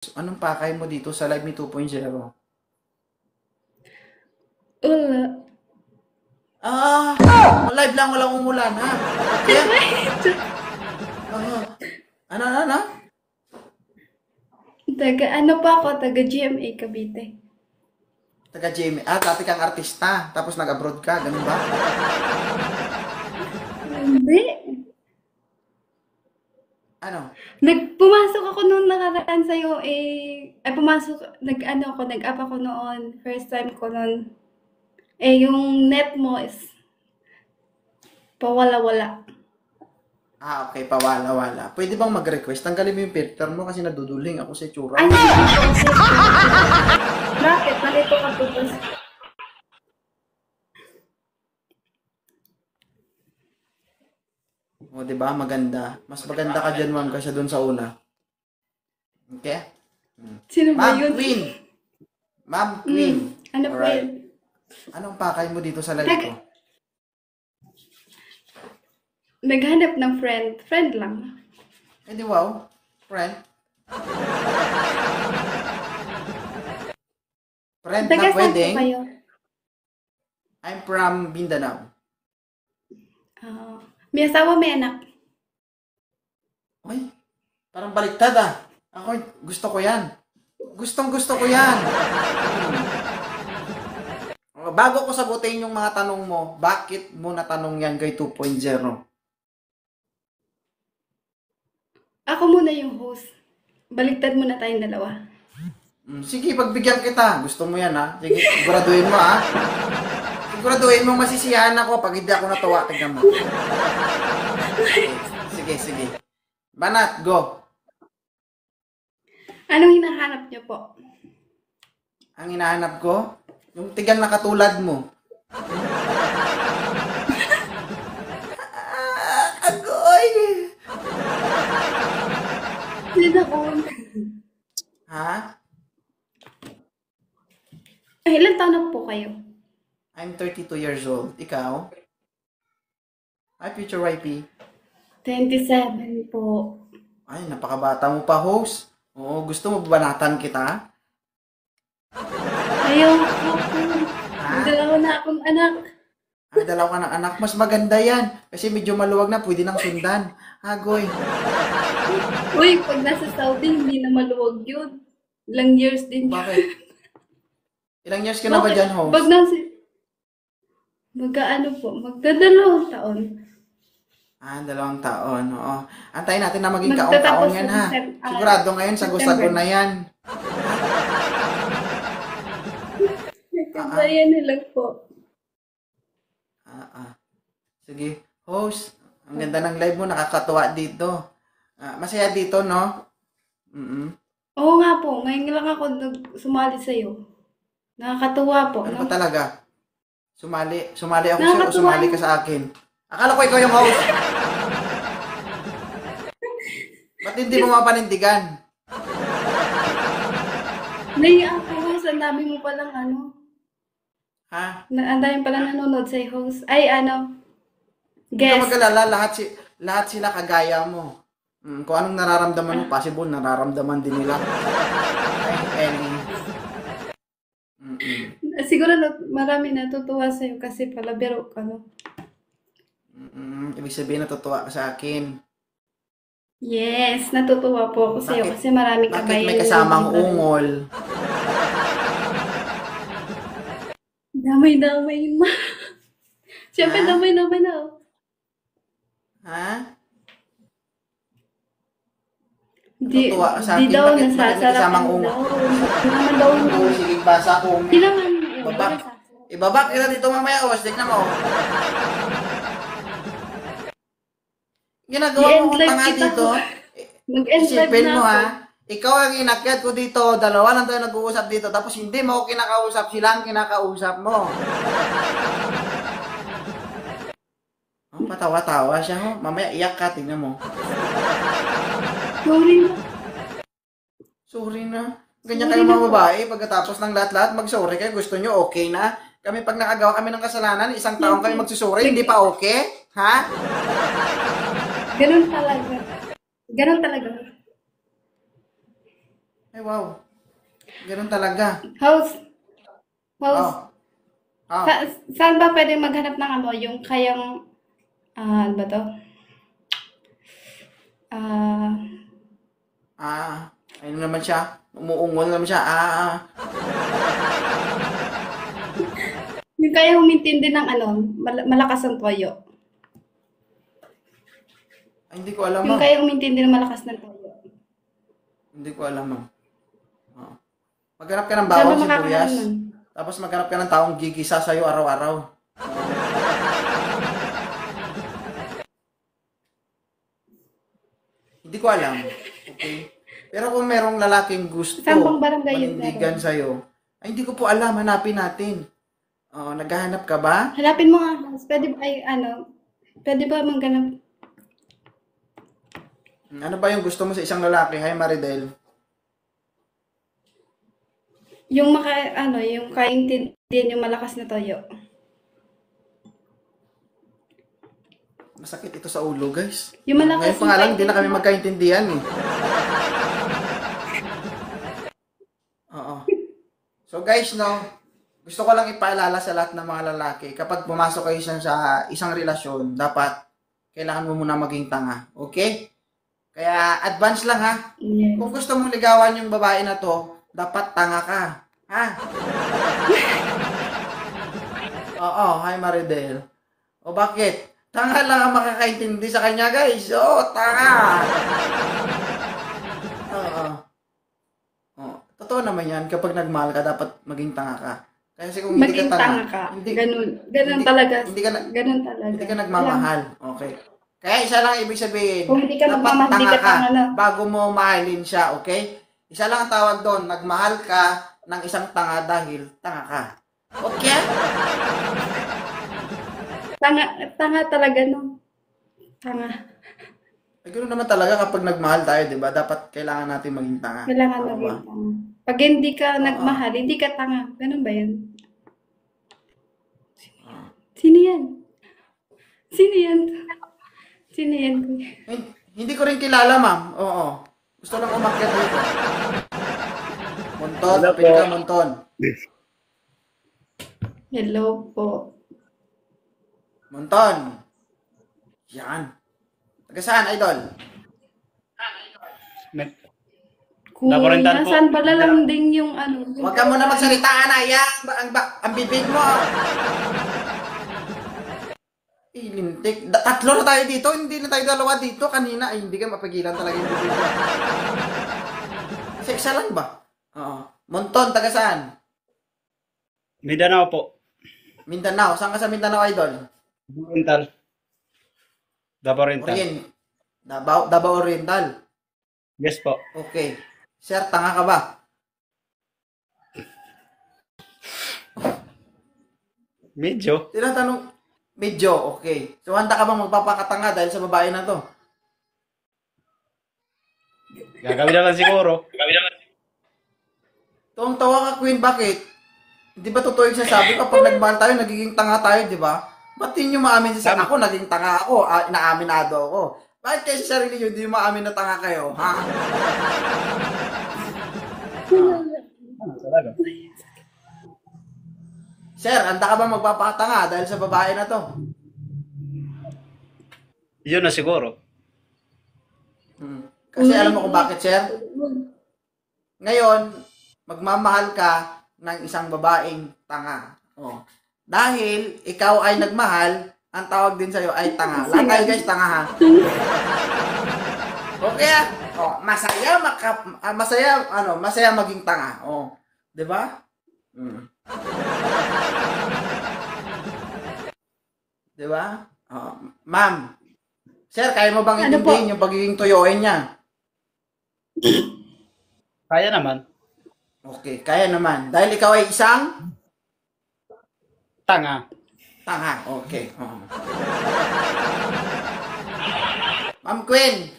Anong pakay mo dito sa Live Me 2.0? Wala. Live lang, walang umulan, ha? Okay? Ah, ano? Ano pa ako, taga GMA Cavite. Taga Jamie. Dati kang artista, tapos nag-abroad ka, ganun ba? Hindi. Ano? Pumasok ako nung nakaraan sa'yo, nag-up ako noon. First time ko noon. Yung net mo is pawala-wala. Okay, pawala-wala. Pwede bang mag-request? Tanggalin mo yung filter mo kasi naduduling ako sa itsura. Ay, hindi ko kasi. Bakit? Nalito ka po. O, di ba? Maganda. Mas maganda ka dyan, ma'am, kasi doon sa una. Okay? Sino ba Ma'am yun? Queen! Ma'am Queen! Ano po Alright. yun? Anong pakay mo dito sa live ko? Naghanap ng friend. Friend lang. Di wow. Friend. Friend na Taga saan po pwedeng. kayo? I'm from Mindanao. May asawa, may anak. Uy, parang baliktad ah. Ako, gusto ko yan. Gustong-gusto ko yan. Bago ko sagutin yung mga tanong mo, bakit mo natanong yan kay 2.0? Ako muna yung host. Baliktad muna tayong dalawa. Sige, pagbigyan kita. Gusto mo yan ha? Sige, siguraduhin mo ha? Siguraduhin mo masisiyahan ako pag hindi ako natuwa. Tignan mo. Sige. Banat, go. Anong hinahanap niyo po? Ang hinahanap ko, yung tigal na katulad mo. Agoy! Sino po? Ha? Ilan taon na po kayo? I'm 32 years old. Ikaw? Hi, future YP. 27 po. Ay, napakabata mo pa, host. Oo, gusto mo banatan kita? Ayaw po. Dalawa na akong anak. Dalawa ka ng anak. Mas maganda yan. Kasi medyo maluwag na, pwede nang sundan. Agoy. Uy, pag nasa Saudi, hindi na maluwag yun. Ilang years din yun. Bakit? Ilang years ka na ba dyan, host? Pag nasa... Magdadalawang taon. 2 taon. Oo. Antayin natin na maging Magtatapos kaong-kaong yan, ha? ng Sigurado ngayon, sago-sago na yan. Nagkabayan na lang po. Sige, host. Ang ganda ng live mo, nakakatuwa dito. Masaya dito, no? Oo nga po, ngayon lang ako sumali sa'yo. Nakakatuwa po. Ano ba talaga? Sumali ako sa'yo o Nakakatuwa sumali ka sa akin? Akala ko ikaw yung host. Ba't hindi mo mapanindigan? Naiya ako, host. Ang dami mo palang Ha? Ang dami palang nanonood sa host. Ay, Huwag ka guest. mag-alala, lahat sila kagaya mo. Kung anong nararamdaman mo, possible nararamdaman din nila. Ay, Ellie. Siguro marami natutuwa sa'yo kasi palabiro ka, no? Ibig sabihin natutuwa ka sa akin. Yes, natutuwa po ako sa'yo kasi marami ka Bakit may kasamang ungol? Damay-damay ma. Siyempre, Ha? damay-damay na. Ha? Di, Natutuwa ka sa di akin? daw, Bakit may nasasarapan kasamang daw. ungol? Hindi naman daw. Sige, basa ko. Hindi naman. Ibabak kita dito mamaya, Os. Tignan mo. Ginagawa mo I-end kong live tanga kita dito. ko. Mag-end live Isipin na mo ako. ha. Ikaw ang inakyat ko dito. Dalawa lang tayo nag-uusap dito. Tapos hindi mo ako kinakausap. Sila ang kinakausap mo. Patawa-tawa siya. Ho. Mamaya iyak ka. Tingnan mo. Sorry na. Sorry na. Ganyan kayo mga babae. Pagkatapos ng lahat-lahat, mag-sorry kayo. Gusto nyo okay na? Kami pag nakagawa kami ng kasalanan, 1 taon kami magsusorry. Hindi pa okay? Ha? Ganun talaga. Ganun talaga. Ay, wow. Ganun talaga. House, Oh. house, Oh. saan ba pwede maghanap ng ano, yung kayang, ano ba to? Ah, Ano naman siya? Umuungol naman siya. yung kaya humintindi ng ano, malakas ang toyo. Hindi ko alam, Yung ma'am. kaya humintindi ng malakas ng toyo. Hindi ko alam, ma'am. Oh. Maghanap ka ng Saan ba bawang makakahanap sibuyas. nun? Tapos maghanap ka ng taong gigisa sa'yo araw-araw. Hindi ko alam. Okay? Pero kung merong lalaking gusto Saan bang barangay yun manindigan meron? sa'yo, ay hindi ko po alam. Hanapin natin. Oh, naghahanap ka ba? Hanapin mo nga, house. Pwede ba, ay, ano, pwede ba maghanap? Ano ba yung gusto mo sa isang lalaki? Hi, Maridel. Yung ano, yung kaintindihan yung malakas na toyo. Masakit ito sa ulo, guys. Yung malakas Ngayon pa nga lang, hindi na kami kaintindihan. magkaintindihan eh. Oo. So guys, no, gusto ko lang ipaalala sa lahat ng mga lalaki, kapag pumasok kayo sa isang relasyon, dapat kailangan mo muna maging tanga. Okay? Kaya advance lang ha. Yes. Kung gusto mong ligawan yung babae na to, dapat tanga ka. Ha? Oo, hi Maridel. O bakit? Tanga lang ang makakaintindi sa kanya, guys. Oo, tanga. Oo. Oo. Totoo naman yan, kapag nagmahal ka, dapat maging tanga ka. Kasi kung hindi Maging ka tanga, tanga ka. hindi, Ganun. Ganun hindi, talaga. hindi ka, Ganun talaga. hindi ka nagmamahal. Okay. Kaya isa lang ibig sabihin, Kung hindi ka dapat nagmamahal, hindi tanga ka ka tanga na. bago mo mahalin siya, okay? Isa lang ang tawag doon, nagmahal ka ng isang tanga dahil tanga ka. Okay? Tanga talaga, no? Tanga. Eh, ganoon naman talaga kapag nagmahal tayo, di ba? Dapat kailangan natin maging tanga. Kailangan Tama ba? maging tanga. Pag hindi ka Oo. nagmahal, hindi ka tanga. Ganun ba yun? Oo. Sino yan? Sino yan? Sino yan? Hindi ko rin kilala, ma'am. Oo. Gusto lang umakyat dito. Monton, Hello kapit ka, po. Monton. Hello po. Monton. Yan. Taga saan, idol? Laborental Kuya, po. saan pala lang din yung ano? Huwag ka muna magsalita, Anaya. Ang bibig mo. Lintik. Tatlo na tayo dito. Hindi na tayo dalawa dito. Kanina, ay hindi ka mapagilan talaga yung bibig mo. Kasi isa lang ba? Oo. Monton, taga saan? Mindanao po. Mindanao. Saan ka sa Mindanao, idol? Laborental. Laborental. Davao Oriental. Yes po. Okay. Sir, tanga ka ba? Medyo. Tinatanong, medyo, okay. So, handa ka bang magpapakatanga dahil sa babae na to? Gagawin naman siguro. Tuwang-tawa ka, Queen, bakit? Hindi ba totoo yung sasabi ko, pag nagmahal tayo, nagiging tanga tayo, di ba? Ba't di nyo maamin sa Tama. ako, naging tanga ako, inaaminado ako. Bakit kayo sa sarili nyo, di nyo maamin na tanga kayo, ha? Talaga. Sir, handa ka ba magpapakatanga dahil sa babae na to? Yun na siguro. Kasi alam mo kung bakit, sir? Ngayon, magmamahal ka ng isang babaeng tanga. Oh. Dahil ikaw ay nagmahal, ang tawag din sa'yo ay tanga. Lahat tayo guys, tanga ha. Okay ah? Oh, masaya maging tanga. Oh. 'Di ba? 'Di ba? Oh, ma'am. Sir, kaya mo bang Ano po? intindihin yung pagiging tuyoin niya? Kaya naman. Okay, kaya naman. Dahil ikaw ay isang Tanga. tanga. Okay. Oh. Ma'am Queen,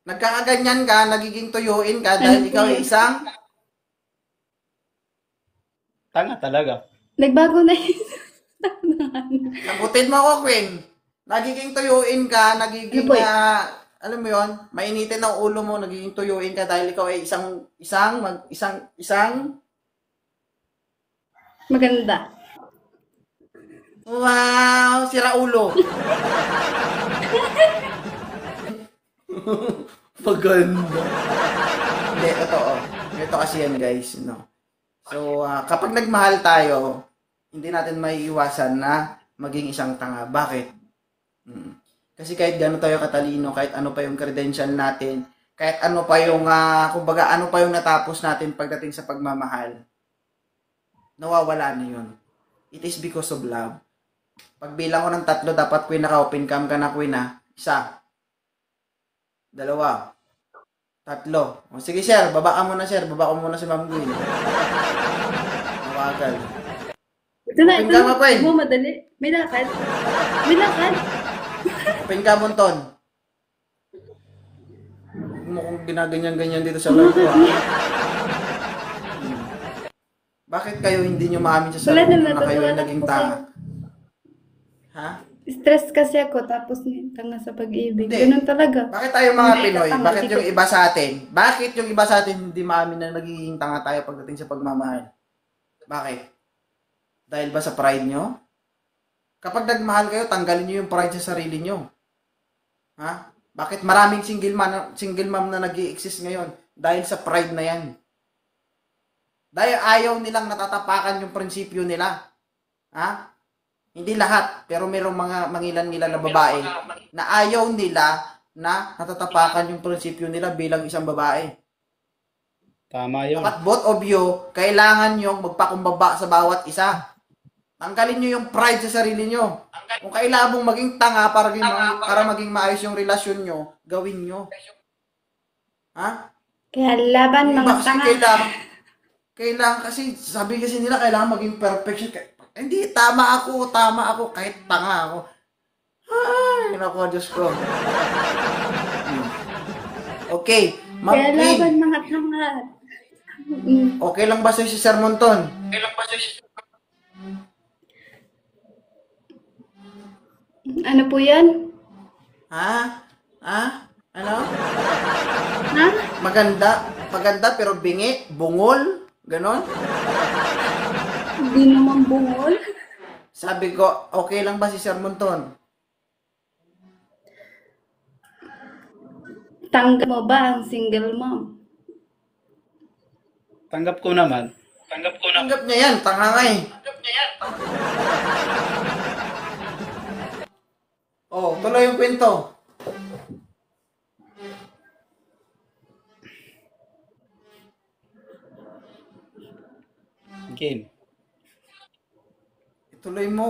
nagkakaganyan ka, nagiging tuyuin ka dahil Ano po ikaw ay yun? isang Tanga talaga. Nagbago na yun. sagutin mo ako, Queen. Nagiging tuyuin ka, nagiging Ano po yun? alam mo yon, mainitin ang ulo mo, nagiging tuyuin ka dahil ikaw ay isang Maganda. wow, sira ulo. Maganda. Hindi, totoo. Ito kasi yan, guys, no. So, kapag nagmahal tayo, hindi natin maiiwasan na maging isang tanga. Bakit? Kasi kahit gano'n tayo katalino, kahit ano pa yung credential natin, kahit ano pa yung, kumbaga, ano pa yung natapos natin pagdating sa pagmamahal, nawawala na yun. It is because of love. Pagbilang ko ng 3, dapat queen na ka, open cam ka na queen na. 1, 2, 3. O, sige sir, baba ka muna sir, baba ko muna si Ma'am Gwen. Mawagal. Ito na, Open ito cam na. ka, Gwen. Mo, madali. May lakad. May lakad. Open cam, Monton. Huwag mo kong ginaganyan-ganyan dito sa live ko, Bakit kayo hindi nyo maamin sa Wala sarili na, nyo na kayo ay natutuwa naging ako tanga? sa'yo. Ha? Stress kasi ako, tapos tanga sa pag-ibig. Hindi. Ganun talaga. Bakit tayo mga Hindi Pinoy? ka tanga, Bakit di yung ko- iba sa atin? Bakit yung iba sa atin hindi maamin na nagiging tanga tayo pagdating sa pagmamahal? Bakit? Dahil ba sa pride nyo? Kapag nagmahal kayo, tanggalin nyo yung pride sa sarili nyo. Ha? Bakit maraming single mom na nag-i-exist ngayon? Dahil sa pride na yan. Dahil ayaw nilang natatapakan yung prinsipyo nila. Ha? Hindi lahat, pero mayroong mga mangilan-ngilan na babae na ayaw nila na natatapakan yung prinsipyo nila bilang isang babae. Tama yun. Dapat both of you, kailangan yung magpakumbaba sa bawat isa. Tanggalin nyo yung pride sa sarili nyo. Kung kailangan mong maging tanga para maging maayos yung relasyon nyo, gawin nyo. Ha? Kaya laban Yung mga iba kasi tanga. kailangan kasi, sabi kasi nila, kailangan maging perfection. Hindi, tama ako, kahit tanga ako. Ay, naku, Diyos ko. Okay, Ma'am Kaya Queen, laban mga tanga. Mm. okay lang ba sa'yo si Sir Monton? Ano po yan? Ha? Ha? Ano? Ha? Maganda pero bingi, bungol, ganon. Hindi naman bungol. Sabi ko, okay lang ba si Sir Monton? Tanggap mo ba ang single mom? Tanggap ko naman. Tanggap niya yan, tanga nga eh. Oh, tuloy yung kwento. Game. Tuloy mo.